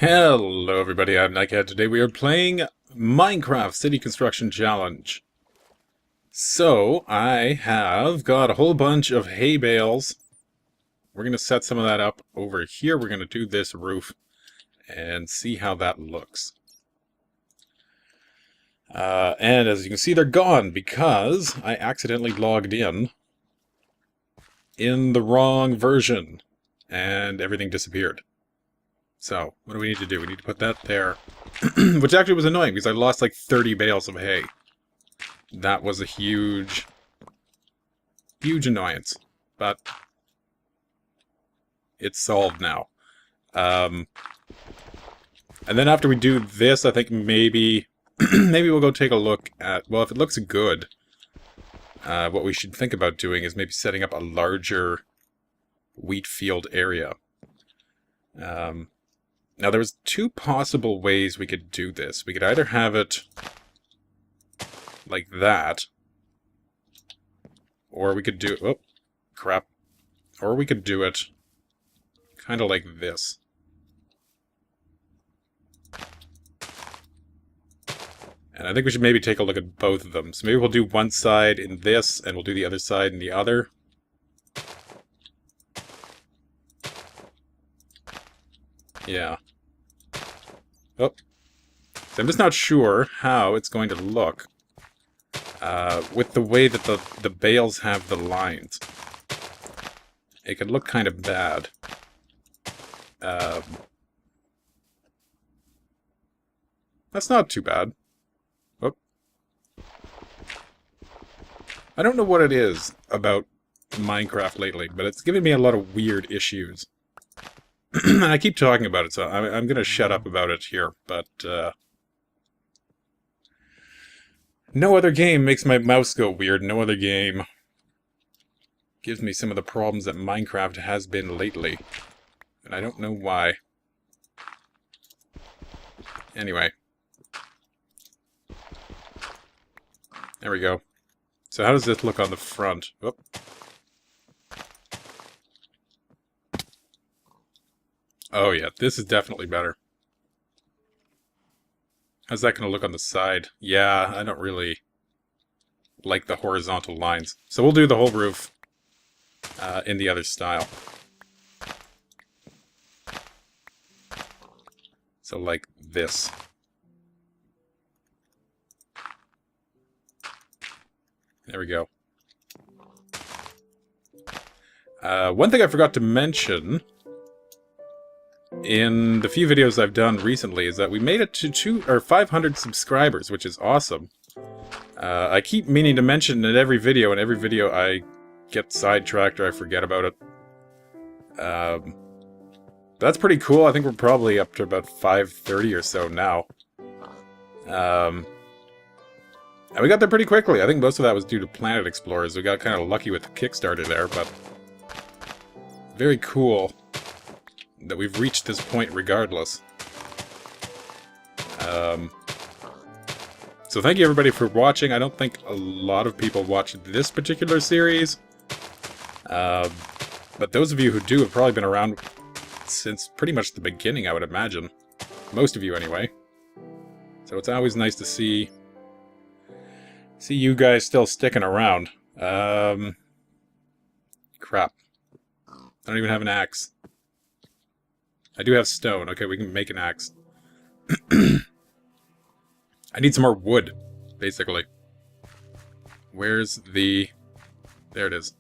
Hello everybody, I'm Nightcat. Today we are playing Minecraft City Construction Challenge. So, I have got a whole bunch of hay bales. We're going to set some of that up over here. We're going to do this roof and see how that looks. And as you can see, they're gone because I accidentally logged in the wrong version and everything disappeared. So, what do we need to do? We need to put that there. Which actually was annoying, because I lost like 30 bales of hay. That was a huge annoyance. But it's solved now. And then after we do this, I think maybe maybe we'll go take a look at, well, if it looks good, what we should think about doing is maybe setting up a larger wheat field area. Now, there was two possible ways we could do this. We could either have it like that, or we could do... oh, crap. Or we could do it kind of like this. And I think we should maybe take a look at both of them. So maybe we'll do one side in this, and we'll do the other side in the other. Yeah. Oh. So I'm just not sure how it's going to look with the way that the bales have the lines. It could look kind of bad. That's not too bad. Oh. I don't know what it is about Minecraft lately, but it's giving me a lot of weird issues. And I keep talking about it, so I'm going to shut up about it here, but no other game makes my mouse go weird. No other game gives me some of the problems that Minecraft has been lately. And I don't know why. Anyway. There we go. So how does this look on the front? Whoop. Oh yeah, this is definitely better. How's that going to look on the side? Yeah, I don't really like the horizontal lines. So we'll do the whole roof in the other style. So like this. There we go. One thing I forgot to mention in the few videos I've done recently is that we made it to 500 subscribers, which is awesome. I keep meaning to mention in every video, and every video I get sidetracked or I forget about it. That's pretty cool. I think we're probably up to about 530 or so now. And we got there pretty quickly. I think most of that was due to Planet Explorers. We got kind of lucky with the Kickstarter there, but very cool that we've reached this point regardless. So thank you everybody for watching. I don't think a lot of people watch this particular series. But those of you who do have probably been around since pretty much the beginning, I would imagine. Most of you anyway. So it's always nice to see you guys still sticking around. Crap. I don't even have an axe. I do have stone. Okay, we can make an axe. I need some more wood, basically. Where's the... there it is.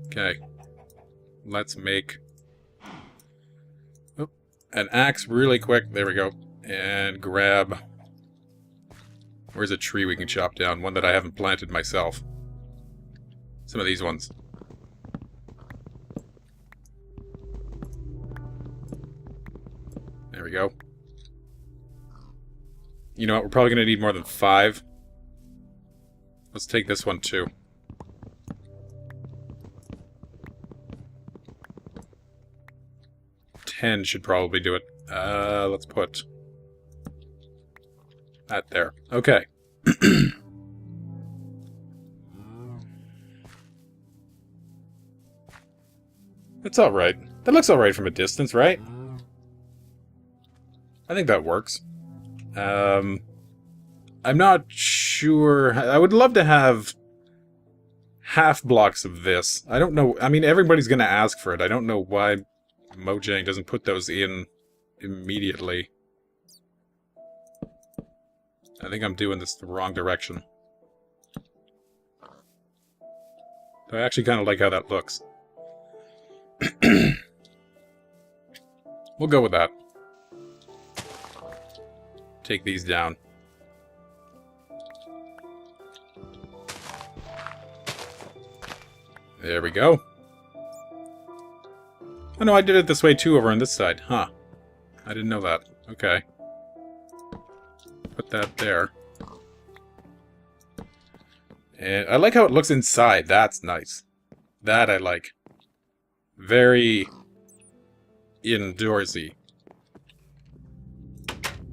Okay. Let's make an axe really quick. There we go. And grab... where's a tree we can chop down? One that I haven't planted myself. Some of these ones. There we go. You know what? We're probably going to need more than 5. Let's take this one too. 10 should probably do it. Let's put that there. Okay. That's alright. That looks alright from a distance, right? I think that works. I'm not sure. I would love to have half blocks of this. I don't know. I mean, everybody's going to ask for it. I don't know why Mojang doesn't put those in immediately. I think I'm doing this the wrong direction. I actually kind of like how that looks. We'll go with that. Take these down. There we go. Oh no, I did it this way too over on this side. Huh. I didn't know that. Okay. Put that there. And I like how it looks inside. That's nice. That I like. Very indoorsy.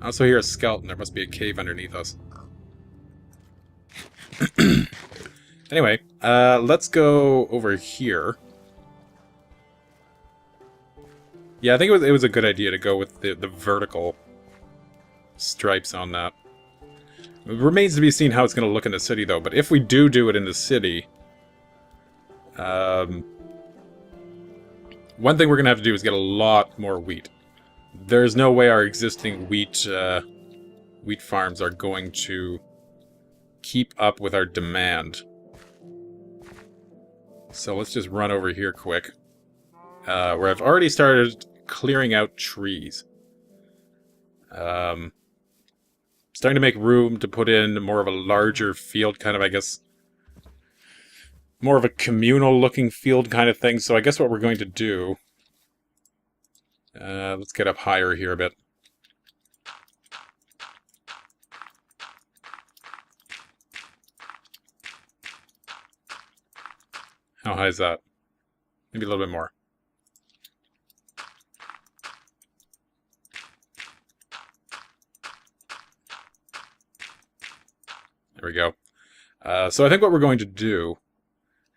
I also hear a skeleton. There must be a cave underneath us. Anyway, let's go over here. Yeah, I think it was a good idea to go with the vertical stripes on that. It remains to be seen how it's going to look in the city, though. But if we do it in the city, one thing we're going to have to do is get a lot more wheat. There's no way our existing wheat farms are going to keep up with our demand. So let's just run over here quick. Where I've already started clearing out trees. Starting to make room to put in more of a larger field, kind of, I guess, more of a communal-looking field kind of thing. So I guess what we're going to do... let's get up higher here a bit. How high is that? Maybe a little bit more. There we go. So I think what we're going to do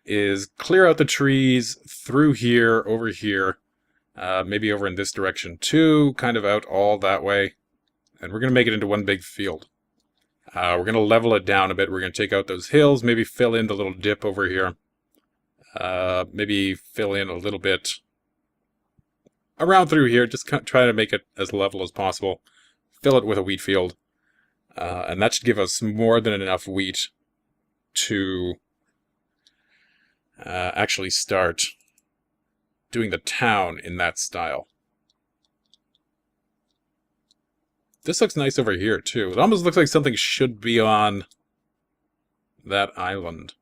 is clear out the trees through here, over here, maybe over in this direction too, kind of out all that way. And we're going to make it into one big field. We're going to level it down a bit. We're going to take out those hills, maybe fill in the little dip over here. Maybe fill in a little bit around through here, just try to make it as level as possible. Fill it with a wheat field. And that should give us more than enough wheat to actually start doing the town in that style. This looks nice over here, too. It almost looks like something should be on that island.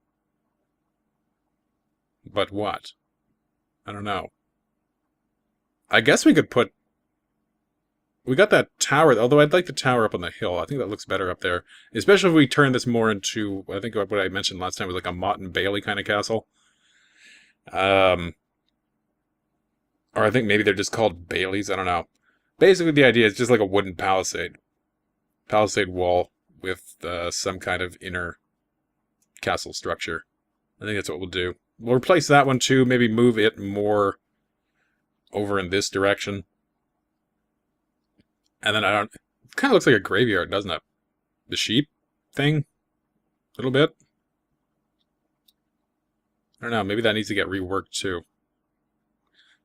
But what? I don't know. I guess we could put... We got that tower, although I'd like the tower up on the hill. I think that looks better up there. Especially if we turn this more into, I think what I mentioned last time was like a Mott and Bailey kind of castle. Or I think maybe they're just called Baileys, I don't know. Basically the idea is just like a wooden palisade. Palisade wall with some kind of inner castle structure. I think that's what we'll do. We'll replace that one too, maybe move it more over in this direction. And then it kind of looks like a graveyard, doesn't it? The sheep thing? A little bit? I don't know, maybe that needs to get reworked too.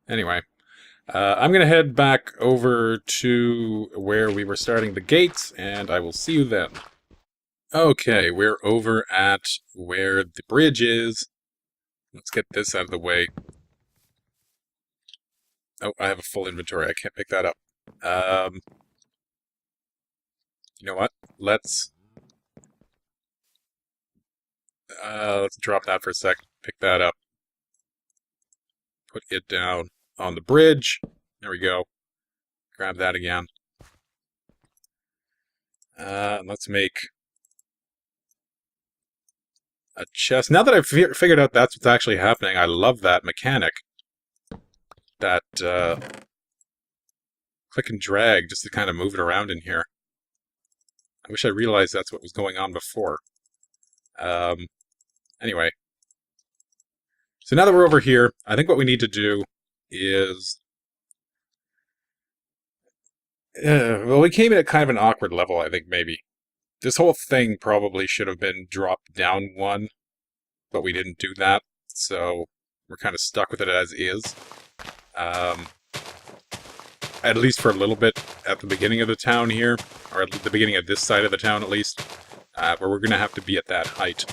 Anyway, I'm going to head back over to where we were starting the gates, and I will see you then. Okay, we're over at where the bridge is. Let's get this out of the way. Oh, I have a full inventory. I can't pick that up. You know what? Let's drop that for a sec. Pick that up. Put it down on the bridge. There we go. Grab that again. Let's make a chest. Now that I've figured out that's what's actually happening, I love that mechanic. That click and drag just to kind of move it around in here. I wish I realized that's what was going on before. Anyway. So now that we're over here, I think what we need to do is Well, we came in at kind of an awkward level, I think, maybe. This whole thing probably should have been dropped down one, but we didn't do that, so we're kind of stuck with it as is. Um, at least for a little bit at the beginning of the town here, or at the beginning of this side of the town at least, where we're going to have to be at that height.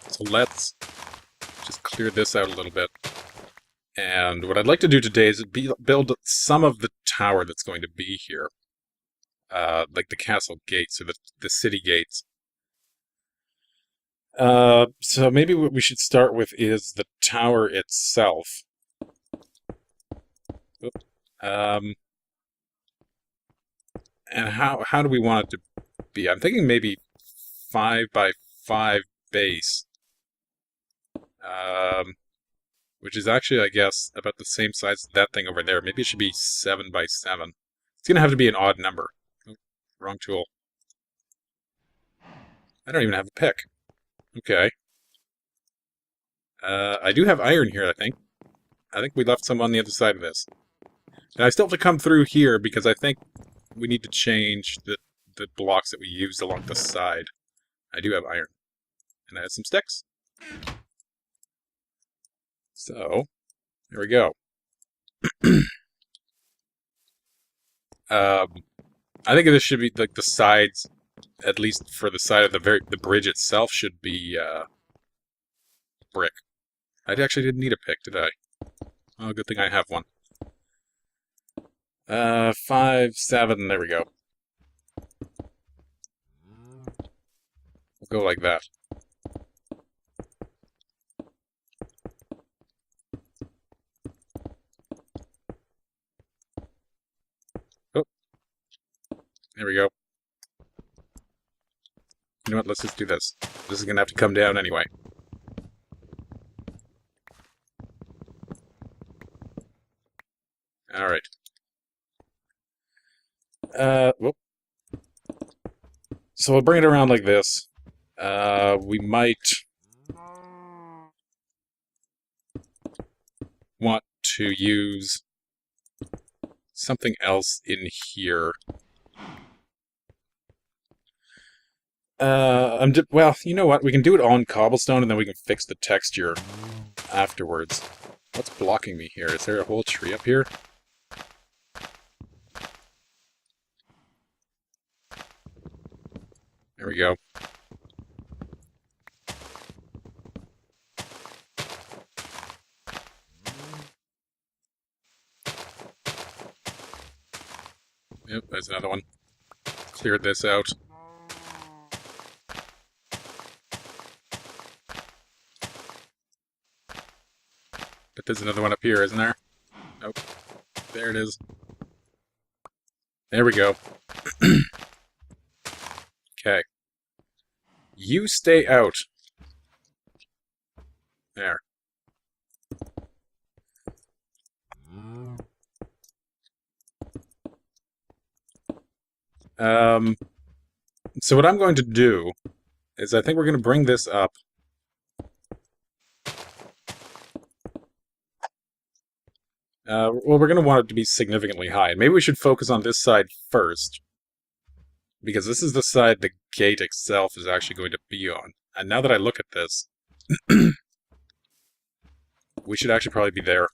So let's just clear this out a little bit. And what I'd like to do today is build some of the tower that's going to be here. Like the castle gates, or the city gates. So maybe what we should start with is the tower itself. And how do we want it to be? I'm thinking maybe 5 by 5 base. Which is actually, I guess, about the same size as that thing over there. Maybe it should be 7 by 7. It's going to have to be an odd number. Oh, wrong tool. I don't even have a pick. Okay. I do have iron here, I think. I think we left some on the other side of this. And I still have to come through here because I think we need to change the blocks that we use along the side. I do have iron. And I have some sticks. So, there we go. I think this should be, like, the sides, at least for the side of the bridge itself, should be, brick. I actually didn't need a pick, did I? Oh, good thing I have one. 5, 7, there we go. We'll go like that. Oh. There we go. You know what, let's just do this. This is gonna have to come down anyway. Alright. Whoop. So we'll bring it around like this. We might want to use something else in here. Well, you know what? We can do it on cobblestone, and then we can fix the texture afterwards. What's blocking me here? Is there a whole tree up here? There we go. Yep, there's another one. Cleared this out. But there's another one up here, isn't there? Nope. There it is. There we go. Okay. You stay out. There. So what I'm going to do is I think we're going to bring this up. Well, we're going to want it to be significantly high. And maybe we should focus on this side first. Because this is the side the gate itself is actually going to be on. And now that I look at this, we should actually probably be there.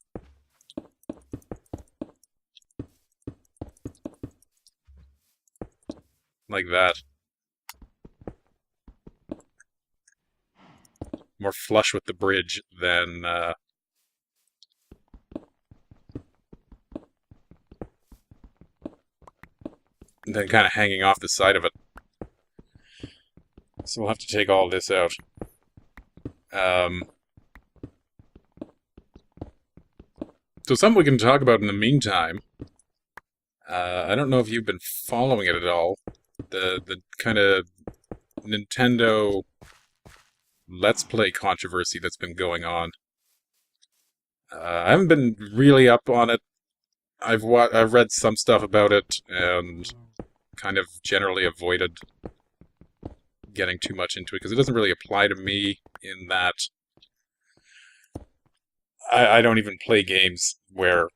Like that. More flush with the bridge than, kind of hanging off the side of it. So we'll have to take all this out. So something we can talk about in the meantime. I don't know if you've been following it at all. The kind of Nintendo Let's Play controversy that's been going on. I haven't been really up on it. I've read some stuff about it, and kind of generally avoided getting too much into it, because it doesn't really apply to me in that I don't even play games where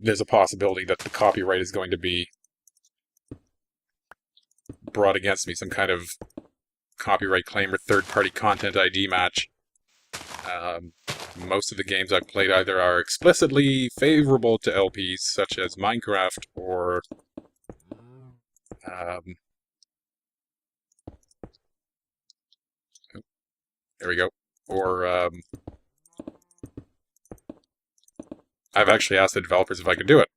there's a possibility that the copyright is going to be brought against me, some kind of copyright claim or third-party content ID match. Most of the games I've played either are explicitly favorable to LPs, such as Minecraft, or there we go. Or I've actually asked the developers if I could do it.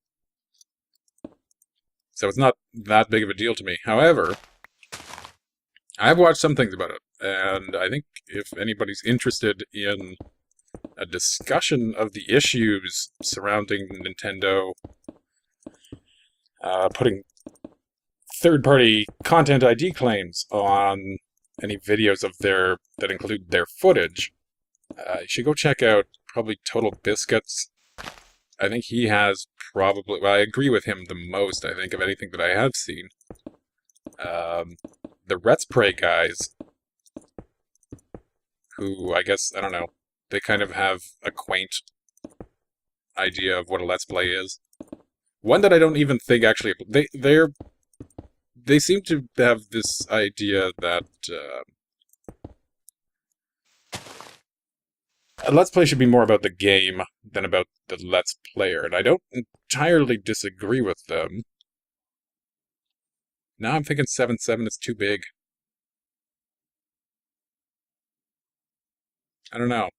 So it's not that big of a deal to me. However, I've watched some things about it, and I think if anybody's interested in a discussion of the issues surrounding Nintendo putting third-party content ID claims on any videos of that include their footage, you should go check out probably Total Biscuits. I think he has probably, well, I agree with him the most, I think, of anything that I have seen. The Let's Play guys, who, I guess, I don't know, they kind of have a quaint idea of what a Let's Play is. One that I don't even think actually, they seem to have this idea that a Let's Play should be more about the game than about the Let's Player, and I don't entirely disagree with them. Now I'm thinking 7.7 is too big. I don't know.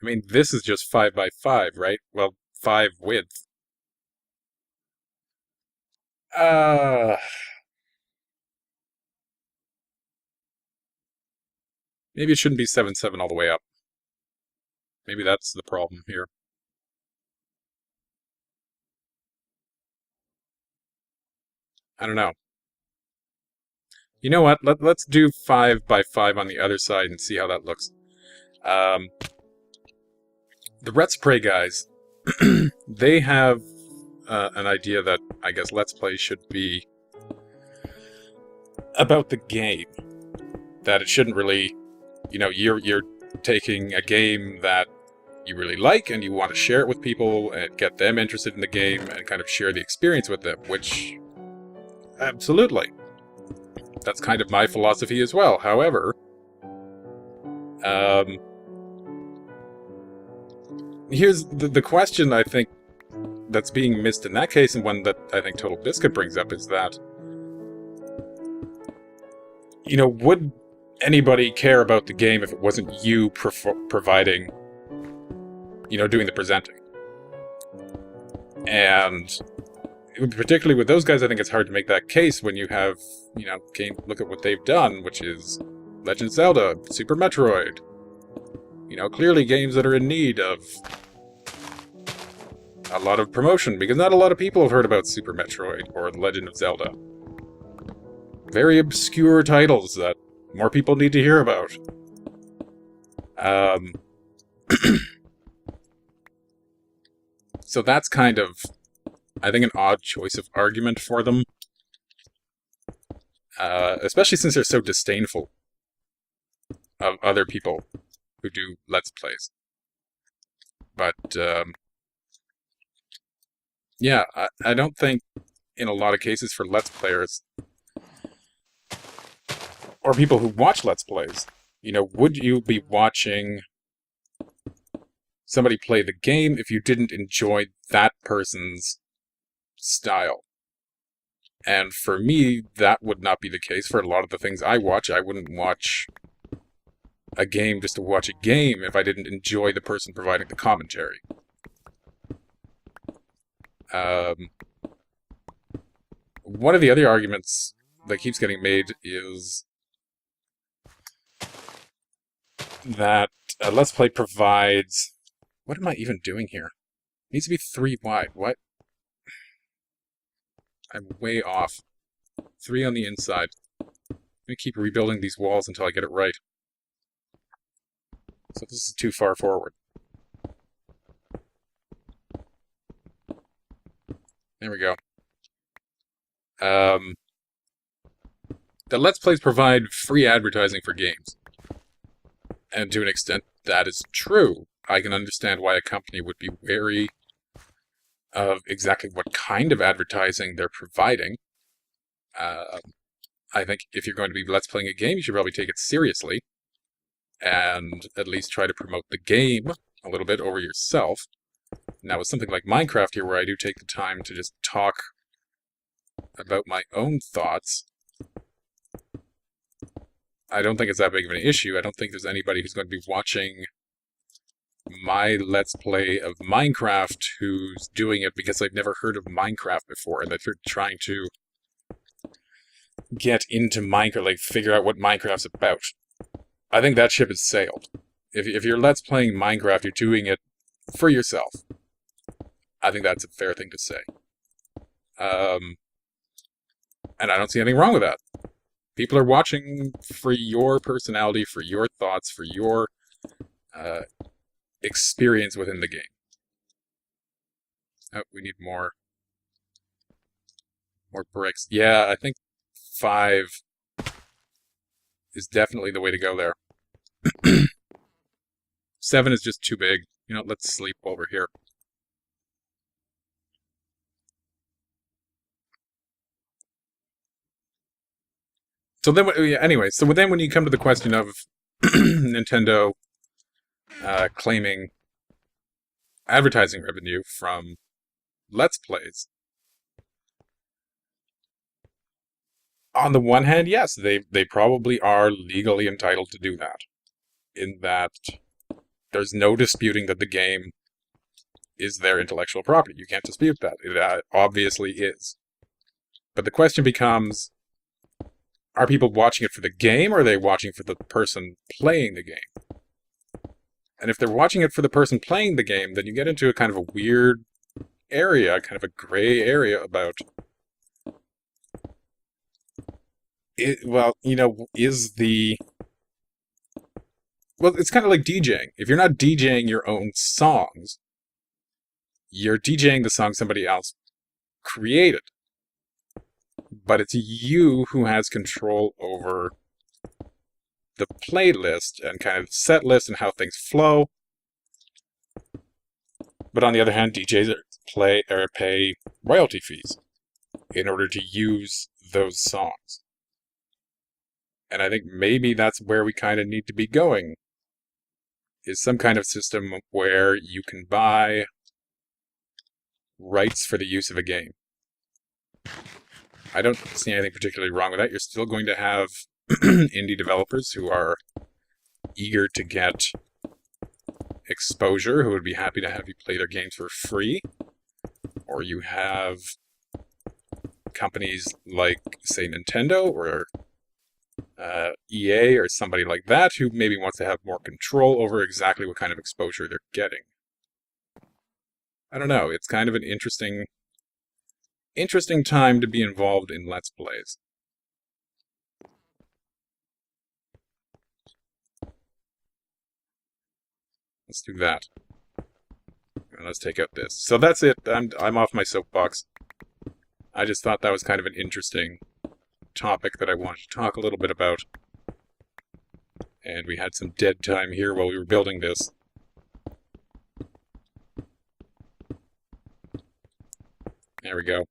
I mean, this is just 5 by 5, right? Well, 5 width. Maybe it shouldn't be 7.7 all the way up. Maybe that's the problem here. I don't know. You know what? Let's do 5 by 5 on the other side and see how that looks. The Let's Play guys, they have an idea that I guess Let's Play should be about the game. That it shouldn't really, you know, you're taking a game that you really like and you want to share it with people and get them interested in the game and kind of share the experience with them, which, absolutely. That's kind of my philosophy as well. However, here's the question I think that's being missed in that case, and one that I think Total Biscuit brings up, is that, you know, would anybody care about the game if it wasn't you providing, you know, doing the presenting? And particularly with those guys, I think it's hard to make that case when you have, you know, look at what they've done, which is Legend of Zelda, Super Metroid. You know, clearly games that are in need of a lot of promotion, because not a lot of people have heard about Super Metroid or The Legend of Zelda. Very obscure titles that more people need to hear about. So that's kind of, I think, an odd choice of argument for them. Especially since they're so disdainful of other people who do Let's Plays. But, yeah, I don't think, in a lot of cases for Let's Players, or people who watch Let's Plays, you know, would you be watching somebody play the game if you didn't enjoy that person's style? And for me, that would not be the case for a lot of the things I watch. I wouldn't watch a game just to watch a game if I didn't enjoy the person providing the commentary. One of the other arguments that keeps getting made is that Let's Play provides... What am I even doing here? It needs to be 3 wide. What? I'm way off. 3 on the inside. Let me keep rebuilding these walls until I get it right. So this is too far forward. There we go. The Let's Plays provide free advertising for games. And to an extent, that is true. I can understand why a company would be wary of exactly what kind of advertising they're providing. I think if you're going to be Let's Playing a game, you should probably take it seriously and at least try to promote the game a little bit over yourself. Now, with something like Minecraft here, where I do take the time to just talk about my own thoughts, I don't think it's that big of an issue. I don't think there's anybody who's going to be watching my Let's Play of Minecraft who's doing it because they've never heard of Minecraft before, and they're trying to get into Minecraft, like figure out what Minecraft's about. I think that ship has sailed. If you're Let's Playing Minecraft, you're doing it for yourself. I think that's a fair thing to say. And I don't see anything wrong with that. People are watching for your personality, for your thoughts, for your experience within the game. Oh, we need more bricks. Yeah, I think 5 is definitely the way to go there. 7 is just too big. You know, let's sleep while we're here. So then, anyway, so then when you come to the question of Nintendo claiming advertising revenue from Let's Plays, on the one hand, yes, they probably are legally entitled to do that, in that there's no disputing that the game is their intellectual property. You can't dispute that. It obviously is. But the question becomes, are people watching it for the game, or are they watching for the person playing the game? And if they're watching it for the person playing the game, then you get into a kind of a weird area, kind of a gray area about it. Well, you know, it's kind of like DJing. If you're not DJing your own songs, you're DJing the song somebody else created. But it's you who has control over the playlist and kind of set list and how things flow. But on the other hand, DJs pay royalty fees in order to use those songs. And I think maybe that's where we kind of need to be going, is some kind of system where you can buy rights for the use of a game. I don't see anything particularly wrong with that. You're still going to have indie developers who are eager to get exposure, who would be happy to have you play their games for free. Or you have companies like, say, Nintendo or EA or somebody like that who maybe wants to have more control over exactly what kind of exposure they're getting. I don't know. It's kind of an interesting time to be involved in Let's Plays. Let's do that. And let's take out this. So that's it. I'm off my soapbox. I just thought that was kind of an interesting topic that I wanted to talk a little bit about. And we had some dead time here while we were building this. There we go.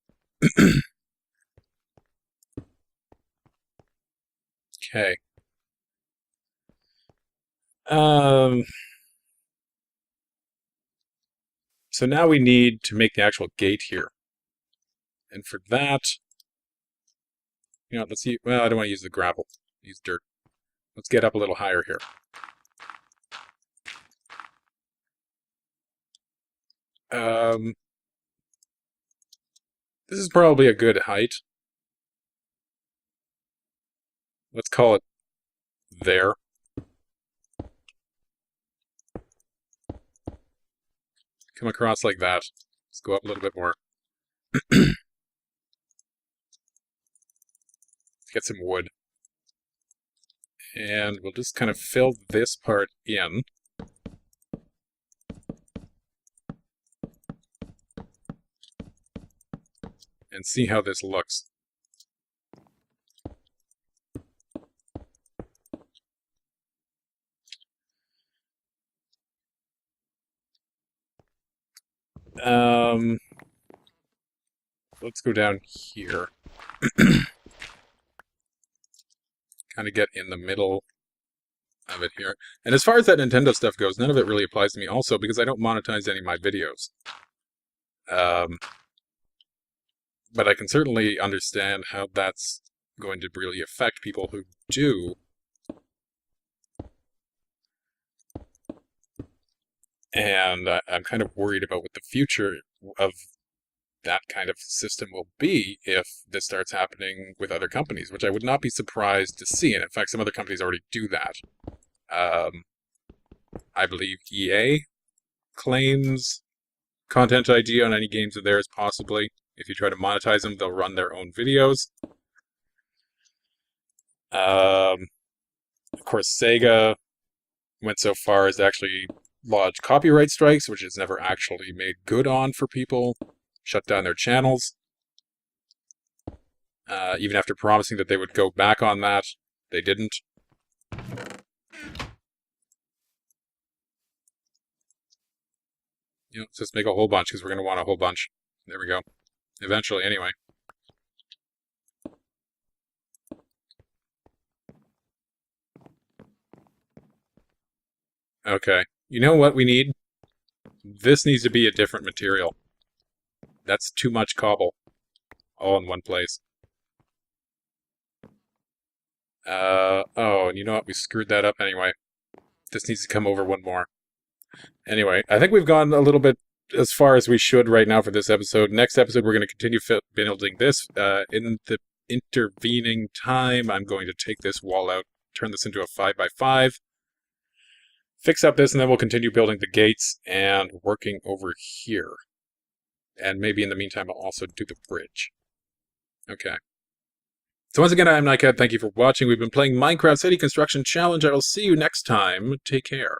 Okay. So now we need to make the actual gate here. And for that, you know, let's see. Well, I don't want to use the gravel. Use dirt. Let's get up a little higher here. This is probably a good height. Let's call it there. Come across like that. Let's go up a little bit more. Get some wood. And we'll just kind of fill this part in. And see how this looks. Let's go down here. Kind of get in the middle of it here. And as far as that Nintendo stuff goes, none of it really applies to me also because I don't monetize any of my videos. But I can certainly understand how that's going to really affect people who do. And I'm kind of worried about what the future of that kind of system will be if this starts happening with other companies, which I would not be surprised to see. And in fact, some other companies already do that. I believe EA claims Content ID on any games of theirs, possibly. If you try to monetize them, they'll run their own videos. Of course, Sega went so far as to actually lodge copyright strikes, which is never actually made good on for people. Shut down their channels. Even after promising that they would go back on that, they didn't. Let's just make a whole bunch, because we're going to want a whole bunch. There we go. Eventually, anyway. Okay. You know what we need? This needs to be a different material. That's too much cobble. All in one place. Oh, and you know what? We screwed that up anyway. This needs to come over one more. Anyway, I think we've gone a little bit as far as we should right now for this episode. Next episode, we're going to continue building this. In the intervening time, I'm going to take this wall out, turn this into a 5x5, fix up this, and then we'll continue building the gates and working over here. And maybe in the meantime, I'll also do the bridge. Okay. So once again, I'm Nightcat. Thank you for watching. We've been playing Minecraft City Construction Challenge. I will see you next time. Take care.